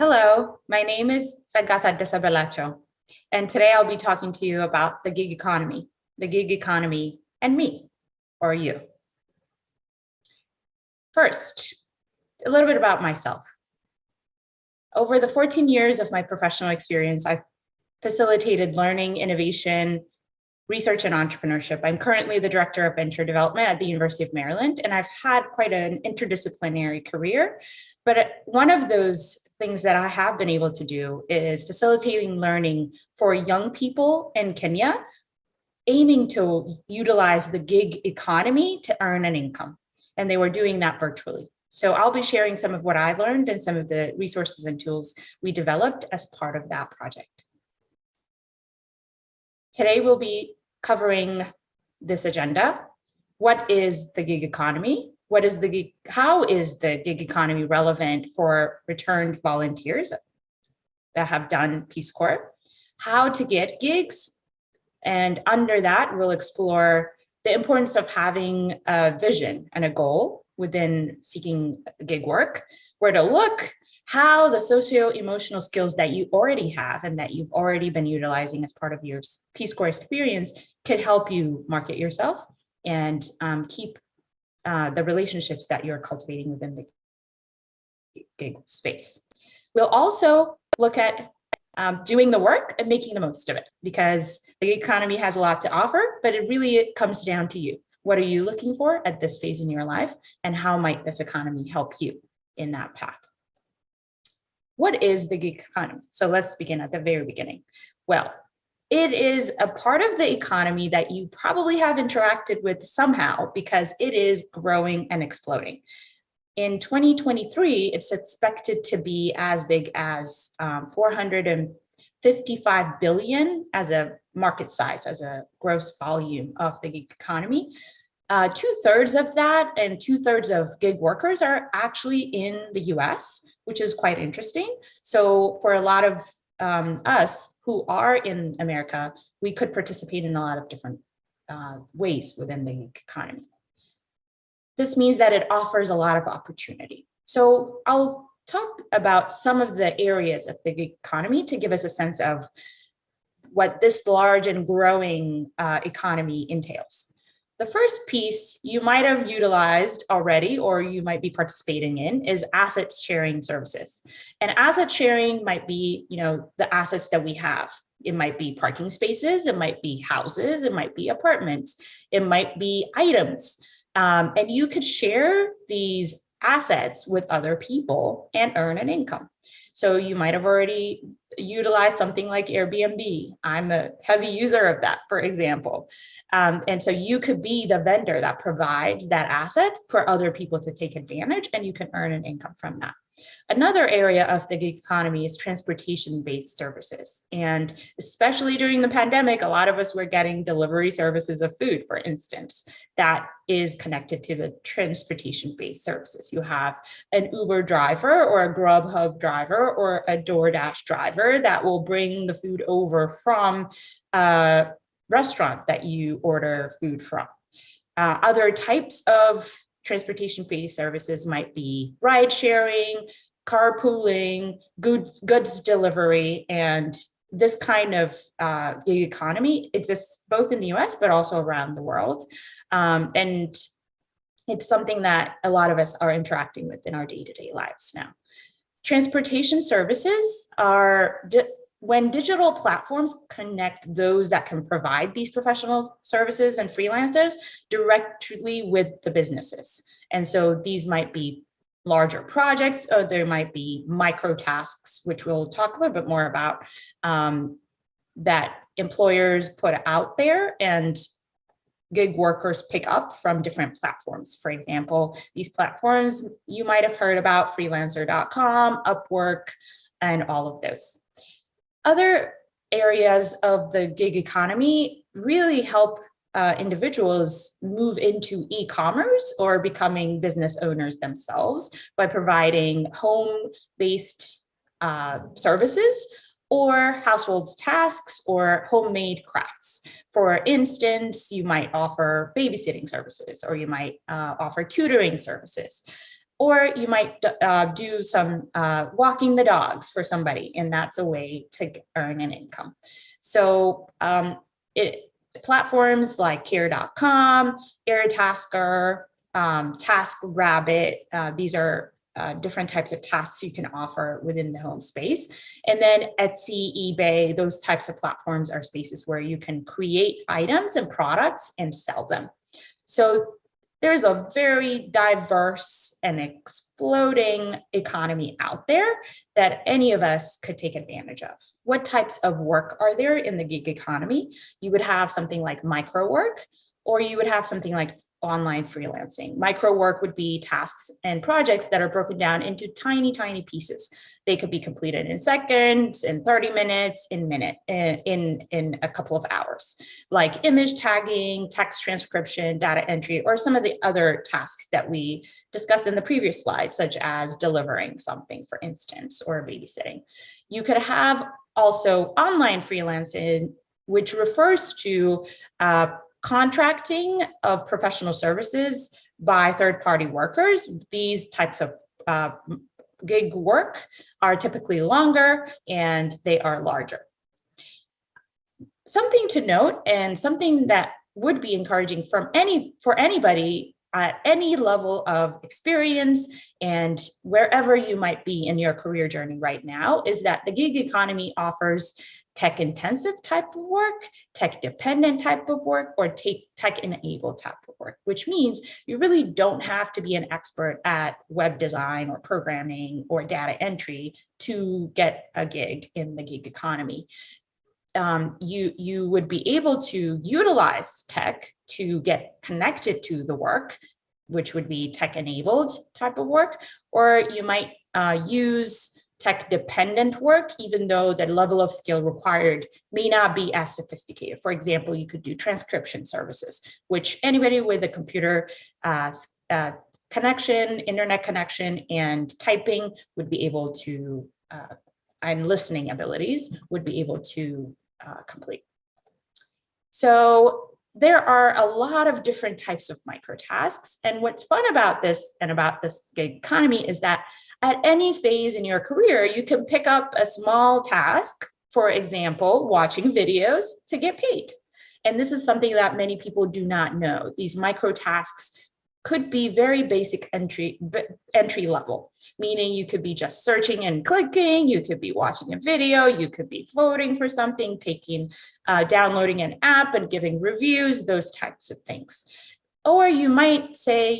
Hello, my name is Tsega Belachew, and today I'll be talking to you about the gig economy and me, or you. First, a little bit about myself. Over the 14 years of my professional experience, I've facilitated learning, innovation, research, and entrepreneurship. I'm currently the Director of Venture Development at the University of Maryland, and I've had quite an interdisciplinary career. But one of those things that I have been able to do is facilitating learning for young people in Kenya, aiming to utilize the gig economy to earn an income. And they were doing that virtually. So I'll be sharing some of what I learned and some of the resources and tools we developed as part of that project. Today, we'll be covering this agenda. What is the gig economy? How is the gig economy relevant for returned volunteers that have done Peace Corps? How to get gigs? And under that, we'll explore the importance of having a vision and a goal within seeking gig work, where to look, how the socio-emotional skills that you already have and that you've already been utilizing as part of your Peace Corps experience could help you market yourself and keep the relationships that you're cultivating within the gig space. We'll also look at doing the work and making the most of it, because the gig economy has a lot to offer, but it comes down to you. What are you looking for at this phase in your life, and how might this economy help you in that path? What is the gig economy? So let's begin at the very beginning. Well, it is a part of the economy that you probably have interacted with somehow, because it is growing and exploding. In 2023, it's expected to be as big as 455 billion as a market size, as a gross volume of the gig economy. 2/3 of that and 2/3 of gig workers are actually in the US, which is quite interesting. So for a lot of us who are in America, we could participate in a lot of different ways within the gig economy. This means that it offers a lot of opportunity. So I'll talk about some of the areas of the gig economy to give us a sense of what this large and growing economy entails. The first piece you might have utilized already, or you might be participating in, is asset sharing services. And asset sharing might be, the assets that we have. It might be parking spaces, it might be houses, it might be apartments, it might be items. And you could share these assets with other people and earn an income. So you might have already utilized something like Airbnb. I'm a heavy user of that, for example. And so you could be the vendor that provides that asset for other people to take advantage, and you can earn an income from that. Another area of the gig economy is transportation-based services. And especially during the pandemic, a lot of us were getting delivery services of food, for instance, that is connected to the transportation-based services. You have an Uber driver or a Grubhub driver or a DoorDash driver that will bring the food over from a restaurant that you order food from. Other types of transportation-based services might be ride sharing, carpooling, goods delivery, and this kind of gig economy exists both in the US, but also around the world. And it's something that a lot of us are interacting with in our day-to-day lives now. Transportation services are when digital platforms connect those that can provide these professional services and freelancers directly with the businesses. And so these might be larger projects, or there might be micro tasks, which we'll talk a little bit more about, that employers put out there and gig workers pick up from different platforms. For example, these platforms you might have heard about, freelancer.com, Upwork, and all of those. Other areas of the gig economy really help individuals move into e-commerce or becoming business owners themselves by providing home-based services or household tasks or homemade crafts. For instance, you might offer babysitting services, or you might offer tutoring services. Or you might do some walking the dogs for somebody, and that's a way to earn an income. So platforms like care.com, Airtasker, TaskRabbit, these are different types of tasks you can offer within the home space. And then Etsy, eBay, those types of platforms are spaces where you can create items and products and sell them. So there's a very diverse and exploding economy out there that any of us could take advantage of. What types of work are there in the gig economy? You would have something like micro work, or you would have something like online freelancing. Micro work would be tasks and projects that are broken down into tiny, tiny pieces. They could be completed in seconds, in 30 minutes, in a couple of hours, like image tagging, text transcription, data entry, or some of the other tasks that we discussed in the previous slide, such as delivering something, for instance, or babysitting. You could have also online freelancing, which refers to contracting of professional services by third-party workers. These types of gig work are typically longer and they are larger. Something to note, and something that would be encouraging for anybody at any level of experience and wherever you might be in your career journey right now, is that the gig economy offers tech-intensive type of work, tech-dependent type of work, or tech-enabled type of work, which means you really don't have to be an expert at web design or programming or data entry to get a gig in the gig economy. You would be able to utilize tech to get connected to the work, which would be tech-enabled type of work, or you might use tech-dependent work, even though the level of skill required may not be as sophisticated. For example, you could do transcription services, which anybody with a computer connection, internet connection, and typing would be able to, and listening abilities would be able to complete. So there are a lot of different types of microtasks. And what's fun about this and about this gig economy is that at any phase in your career, you can pick up a small task, for example, watching videos, to get paid. And this is something that many people do not know. These microtasks could be very basic entry level, meaning you could be just searching and clicking, you could be watching a video, you could be voting for something, downloading an app and giving reviews, those types of things. Or you might say,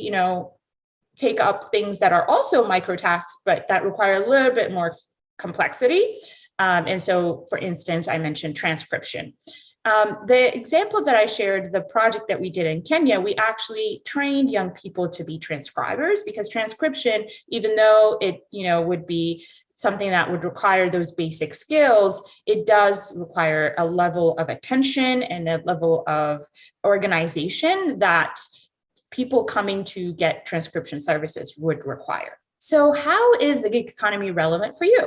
take up things that are also microtasks, but that require a little bit more complexity. And so, for instance, I mentioned transcription. The example that I shared, the project that we did in Kenya, we actually trained young people to be transcribers, because transcription, even though it would be something that would require those basic skills, it does require a level of attention and a level of organization that people coming to get transcription services would require. So how is the gig economy relevant for you?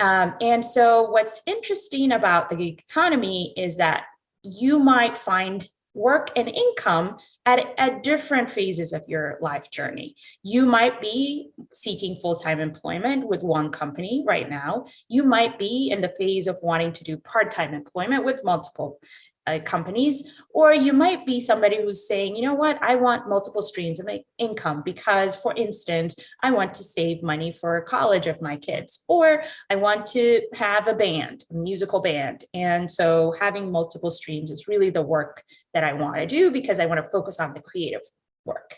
And so what's interesting about the gig economy is that you might find work and income at different phases of your life journey. You might be seeking full-time employment with one company right now. You might be in the phase of wanting to do part-time employment with multiple companies, or you might be somebody who's saying, you know what, I want multiple streams of income because, for instance, I want to save money for college of my kids, or I want to have a band, a musical band. And so having multiple streams is really the work that I want to do because I want to focus on the creative work.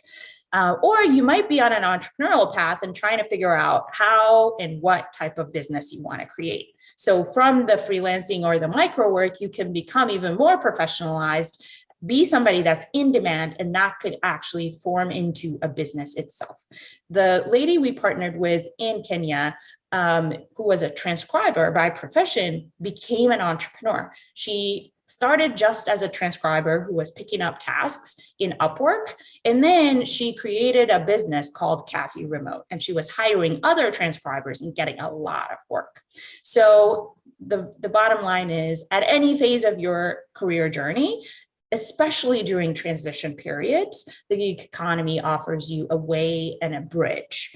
Or you might be on an entrepreneurial path and trying to figure out how and what type of business you want to create. So from the freelancing or the micro work, you can become even more professionalized, be somebody that's in demand, and that could actually form into a business itself. The lady we partnered with in Kenya, who was a transcriber by profession, became an entrepreneur. She started just as a transcriber who was picking up tasks in Upwork. And then she created a business called Cassie Remote, and she was hiring other transcribers and getting a lot of work. So the bottom line is, at any phase of your career journey, especially during transition periods, the gig economy offers you a way and a bridge.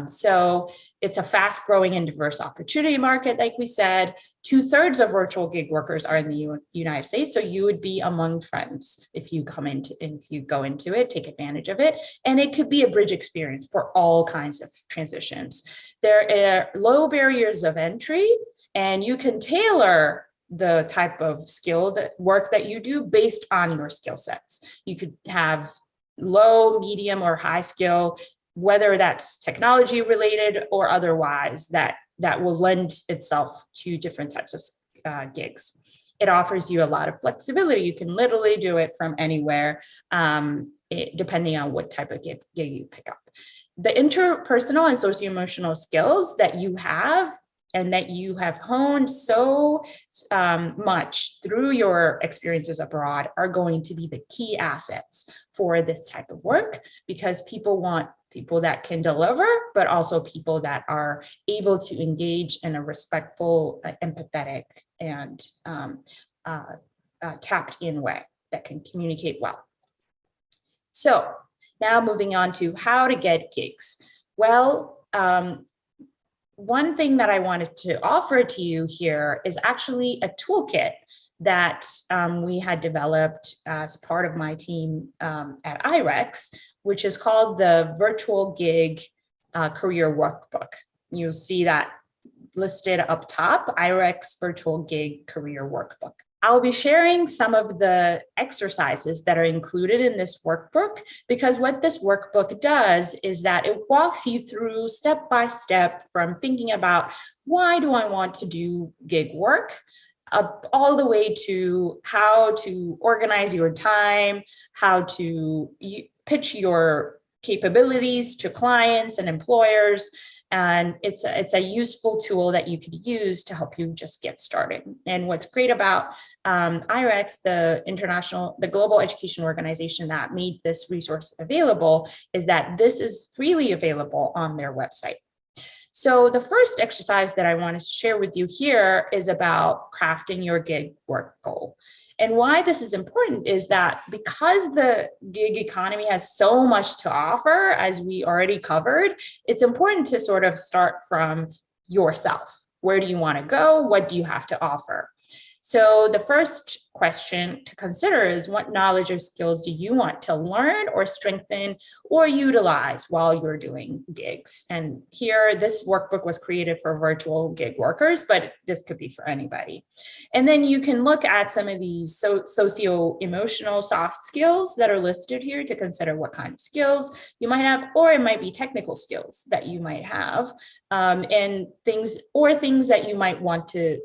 So it's a fast growing and diverse opportunity market. Like we said, 2/3 of virtual gig workers are in the United States. So you would be among friends if you go into it, take advantage of it. And it could be a bridge experience for all kinds of transitions. There are low barriers of entry, and you can tailor the type of work that you do based on your skill sets. You could have low, medium, or high skill, whether that's technology related or otherwise, that will lend itself to different types of gigs. It offers you a lot of flexibility. You can literally do it from anywhere, depending on what type of gig you pick up. The interpersonal and socio-emotional skills that you have and that you have honed so much through your experiences abroad are going to be the key assets for this type of work, because people want people that can deliver, but also people that are able to engage in a respectful, empathetic, and tapped in way that can communicate well. So now moving on to how to get gigs. Well, one thing that I wanted to offer to you here is actually a toolkit that we had developed as part of my team at IREX, which is called the Virtual Gig Career Workbook. You'll see that listed up top, IREX Virtual Gig Career Workbook. I'll be sharing some of the exercises that are included in this workbook, because what this workbook does is that it walks you through step by step from thinking about why do I want to do gig work, all the way to how to organize your time, how to pitch your capabilities to clients and employers. And it's a useful tool that you could use to help you just get started. And what's great about IREX, the global education organization that made this resource available, is that this is freely available on their website. So the first exercise that I wanted to share with you here is about crafting your gig work goal. And why this is important is that because the gig economy has so much to offer, as we already covered, it's important to sort of start from yourself. Where do you want to go? What do you have to offer? So the first question to consider is, what knowledge or skills do you want to learn or strengthen or utilize while you're doing gigs? And here, this workbook was created for virtual gig workers, but this could be for anybody. And then you can look at some of these socio-emotional soft skills that are listed here to consider what kind of skills you might have, or it might be technical skills that you might have, and things that you might want to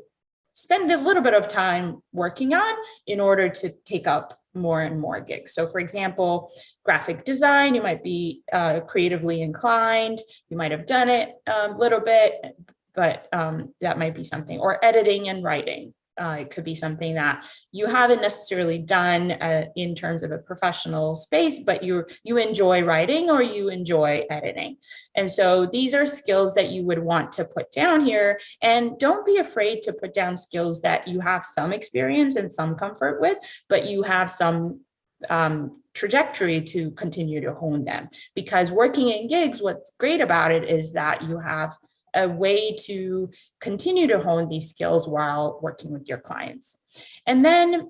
spend a little bit of time working on in order to take up more and more gigs. So for example, graphic design, you might be creatively inclined, you might have done it a little bit, but that might be something, or editing and writing. It could be something that you haven't necessarily done in terms of a professional space, but you enjoy writing or you enjoy editing. And so these are skills that you would want to put down here. And don't be afraid to put down skills that you have some experience and some comfort with, but you have some trajectory to continue to hone them. Because working in gigs, what's great about it is that you have a way to continue to hone these skills while working with your clients. And then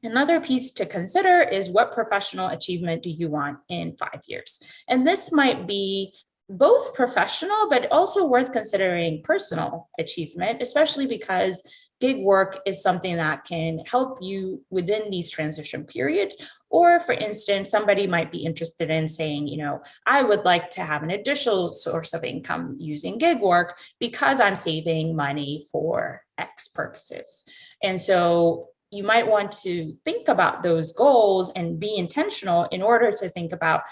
another piece to consider is, what professional achievement do you want in 5 years? And this might be both professional, but also worth considering personal achievement, especially because gig work is something that can help you within these transition periods. Or for instance, somebody might be interested in saying, I would like to have an additional source of income using gig work because I'm saving money for X purposes. And so you might want to think about those goals and be intentional in order to think about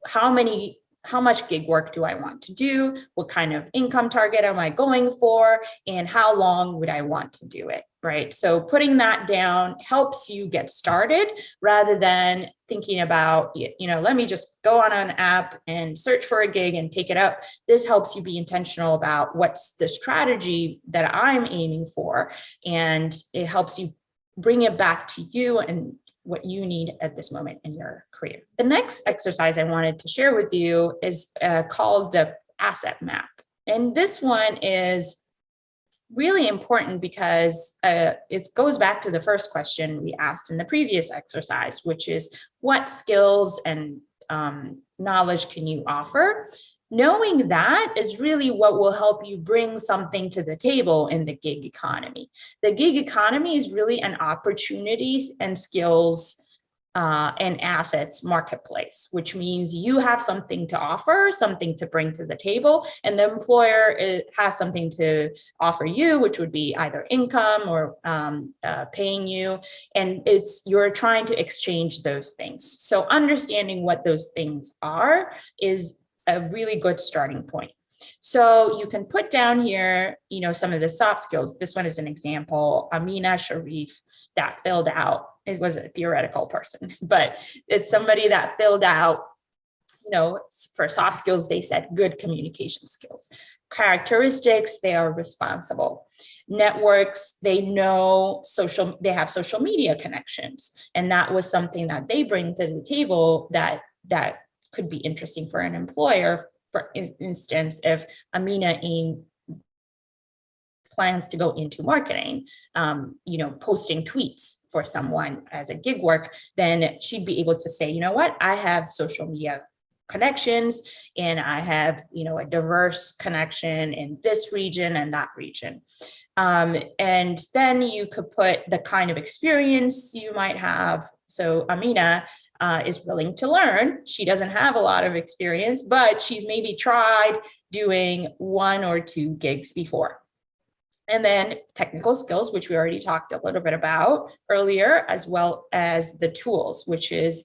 how much gig work do I want to do? What kind of income target am I going for? And how long would I want to do it, right? So putting that down helps you get started rather than thinking about, let me just go on an app and search for a gig and take it up. This helps you be intentional about what's the strategy that I'm aiming for. And it helps you bring it back to you and what you need at this moment in your career. The next exercise I wanted to share with you is called the asset map. And this one is really important because it goes back to the first question we asked in the previous exercise, which is what skills and knowledge can you offer? Knowing that is really what will help you bring something to the table in the gig economy. The gig economy is really an opportunities and skills and assets marketplace, which means you have something to offer, something to bring to the table, and the employer has something to offer you, which would be either income or paying you, and you're trying to exchange those things. So understanding what those things are is a really good starting point. So you can put down here, some of the soft skills. This one is an example. Amina Sharif that filled out, it was a theoretical person, but it's somebody that filled out, for soft skills, they said good communication skills. Characteristics, they are responsible. Networks, they have social media connections. And that was something that they bring to the table that could be interesting for an employer. For instance, if Amina plans to go into marketing, posting tweets for someone as a gig work, then she'd be able to say, you know what, I have social media connections and I have, a diverse connection in this region and that region. And then you could put the kind of experience you might have. So Amina is willing to learn. She doesn't have a lot of experience, but she's maybe tried doing 1 or 2 gigs before. And then technical skills, which we already talked a little bit about earlier, as well as the tools, which is,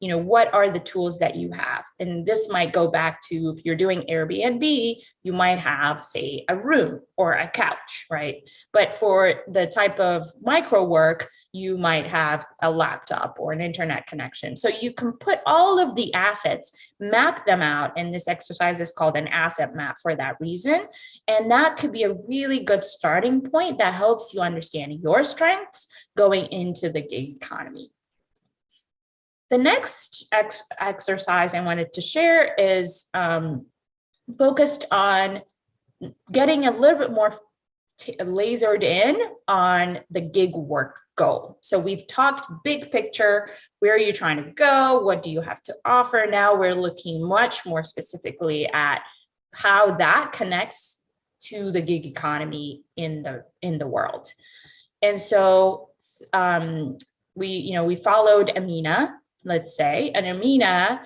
what are the tools that you have? And this might go back to if you're doing Airbnb, you might have, say, a room or a couch, right? But for the type of micro work, you might have a laptop or an internet connection. So you can put all of the assets, map them out. And this exercise is called an asset map for that reason. And that could be a really good starting point that helps you understand your strengths going into the gig economy. The next exercise I wanted to share is focused on getting a little bit more lasered in on the gig work goal. So we've talked big picture, where are you trying to go? What do you have to offer? Now we're looking much more specifically at how that connects to the gig economy in the world. And so we followed Amina, let's say, and Amina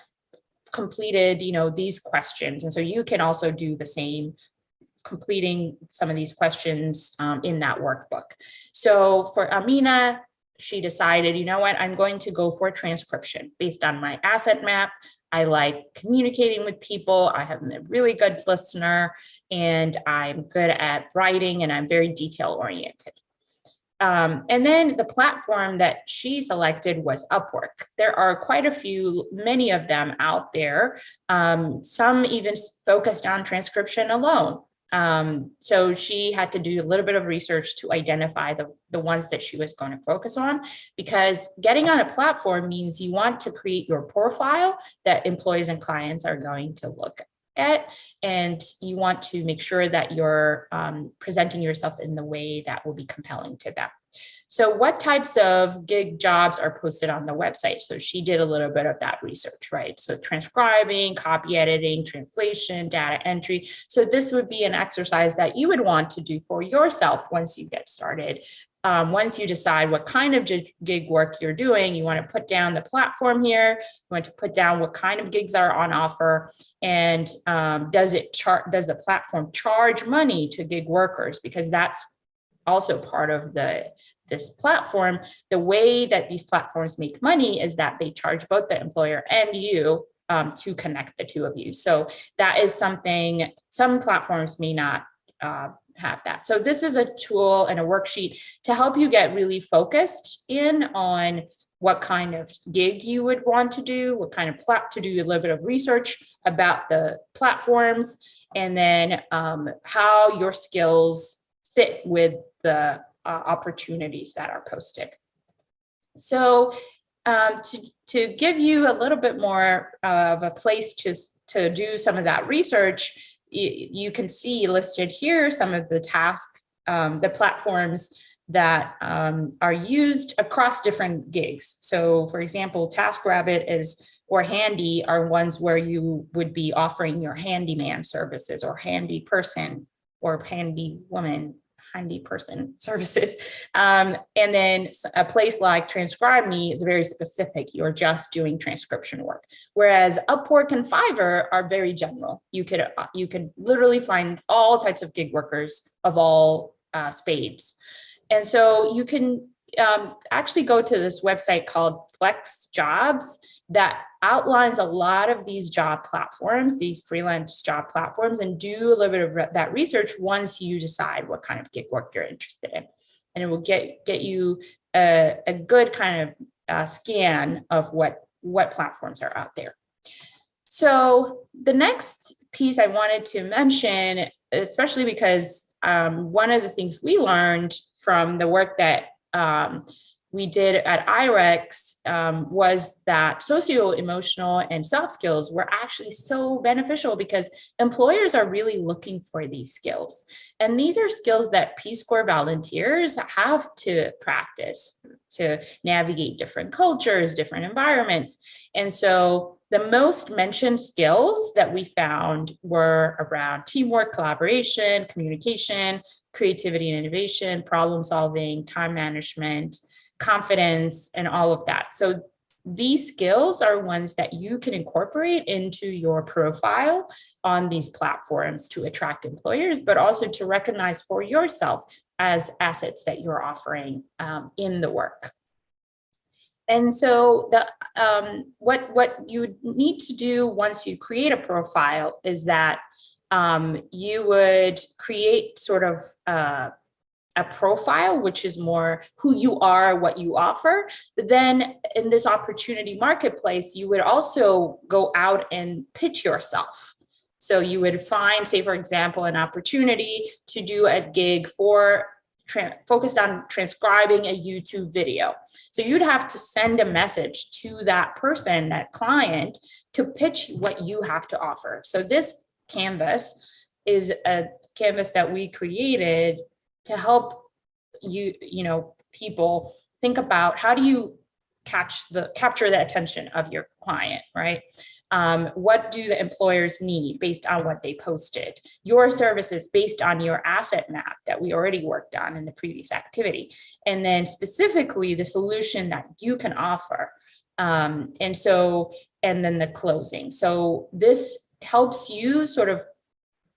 completed, these questions. And so you can also do the same, completing some of these questions in that workbook. So for Amina, she decided, you know what, I'm going to go for transcription based on my asset map. I like communicating with people. I am a really good listener and I'm good at writing and I'm very detail oriented. And then the platform that she selected was Upwork. There are quite a few, many of them out there. Some even focused on transcription alone. So she had to do a little bit of research to identify the ones that she was going to focus on, because getting on a platform means you want to create your profile that employees and clients are going to look at, and you want to make sure that you're presenting yourself in the way that will be compelling to them. So what types of gig jobs are posted on the website? So she did a little bit of that research, right? So transcribing, copy editing, translation, data entry. So this would be an exercise that you would want to do for yourself once you get started. Once you decide what kind of gig work you're doing, you want to put down the platform here. You want to put down what kind of gigs are on offer, and does the platform charge money to gig workers? Because that's also part of this platform. The way that these platforms make money is that they charge both the employer and you to connect the two of you. So that is something some platforms may not have that. So this is a tool and a worksheet to help you get really focused in on what kind of gig you would want to do, what kind of to do a little bit of research about the platforms, and then how your skills fit with the opportunities that are posted. So To give you a little bit more of a place to do some of that research, you can see listed here some of the the platforms that are used across different gigs. So for example, TaskRabbit or Handy are ones where you would be offering your handyman services or handy person or handy woman, handy person services. And then a place like Transcribe Me is very specific. You're just doing transcription work. Whereas Upwork and Fiverr are very general. You could literally find all types of gig workers of all spades. And so you can actually go to this website called Flex Jobs that outlines a lot of these job platforms, these freelance job platforms, and do a little bit of that research once you decide what kind of gig work you're interested in. And it will get you a good kind of scan of what platforms are out there. So the next piece I wanted to mention, especially because one of the things we learned from the work that we did at IREX was that socio-emotional and soft skills were actually so beneficial because employers are really looking for these skills. And these are skills that Peace Corps volunteers have to practice to navigate different cultures, different environments. And so the most mentioned skills that we found were around teamwork, collaboration, communication, creativity and innovation, problem solving, time management, confidence, and all of that. So these skills are ones that you can incorporate into your profile on these platforms to attract employers, but also to recognize for yourself as assets that you're offering in the work. And so what you need to do once you create a profile is that you would create sort of a profile, which is more who you are, what you offer. But then in this opportunity marketplace, you would also go out and pitch yourself. So you would find, say, for example, an opportunity to do a gig focused on transcribing a YouTube video. So you'd have to send a message to that person, that client, to pitch what you have to offer. So this canvas is a canvas that we created to help people think about how do you capture the attention of your client, right? What do the employers need based on what they posted? Your services based on your asset map that we already worked on in the previous activity. And then specifically the solution that you can offer. And then the closing. So this helps you sort of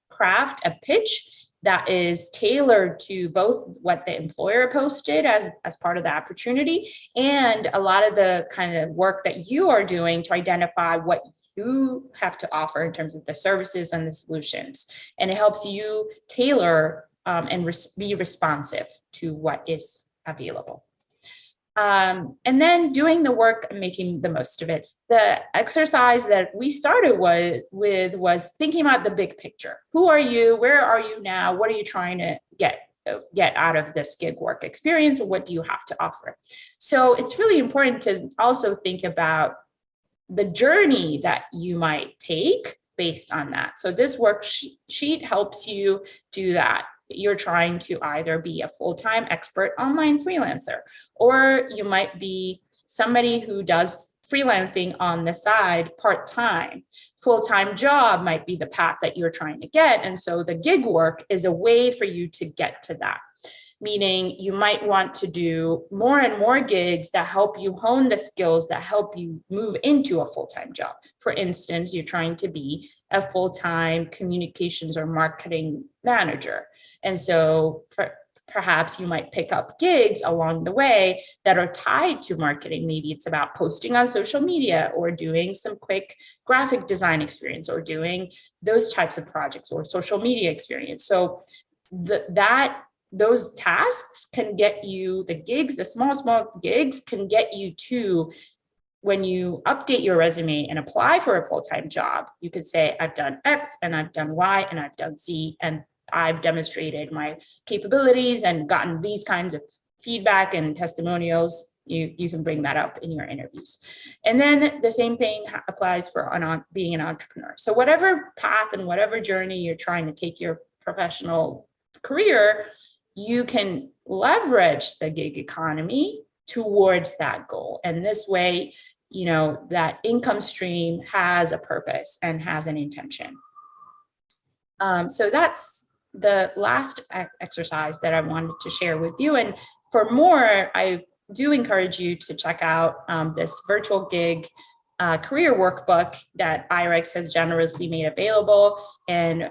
craft a pitch that is tailored to both what the employer posted as part of the opportunity and a lot of the kind of work that you are doing to identify what you have to offer in terms of the services and the solutions. And it helps you tailor and be responsive to what is available. And then doing the work and making the most of it. The exercise that we started with was thinking about the big picture. Who are you? Where are you now? What are you trying to get out of this gig work experience? And what do you have to offer? So it's really important to also think about the journey that you might take based on that. So this worksheet helps you do that. You're trying to either be a full-time expert online freelancer, or you might be somebody who does freelancing on the side part-time. Full-time job might be the path that you're trying to get. And so the gig work is a way for you to get to that. Meaning you might want to do more and more gigs that help you hone the skills that help you move into a full-time job. For instance, you're trying to be a full-time communications or marketing manager. And so perhaps you might pick up gigs along the way that are tied to marketing. Maybe it's about posting on social media or doing some quick graphic design experience or doing those types of projects or social media experience. So those tasks can get you the gigs, the small gigs can get you to when you update your resume and apply for a full-time job. You could say, I've done X and I've done Y and I've done Z, and I've demonstrated my capabilities and gotten these kinds of feedback and testimonials, you can bring that up in your interviews. And then the same thing applies for being an entrepreneur. So whatever path and whatever journey you're trying to take your professional career, you can leverage the gig economy towards that goal. And this way, that income stream has a purpose and has an intention. So that's the last exercise that I wanted to share with you. And for more, I do encourage you to check out this virtual gig career workbook that IREX has generously made available, and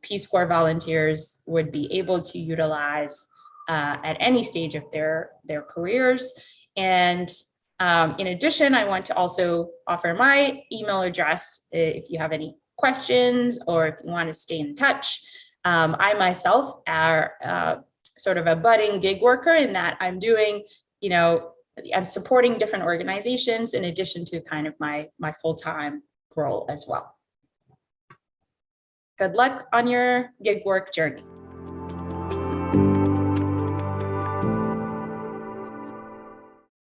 Peace Corps volunteers would be able to utilize at any stage of their careers. And in addition, I want to also offer my email address if you have any questions or if you want to stay in touch. I myself are sort of a budding gig worker in that I'm doing, I'm supporting different organizations in addition to kind of my full-time role as well. Good luck on your gig work journey.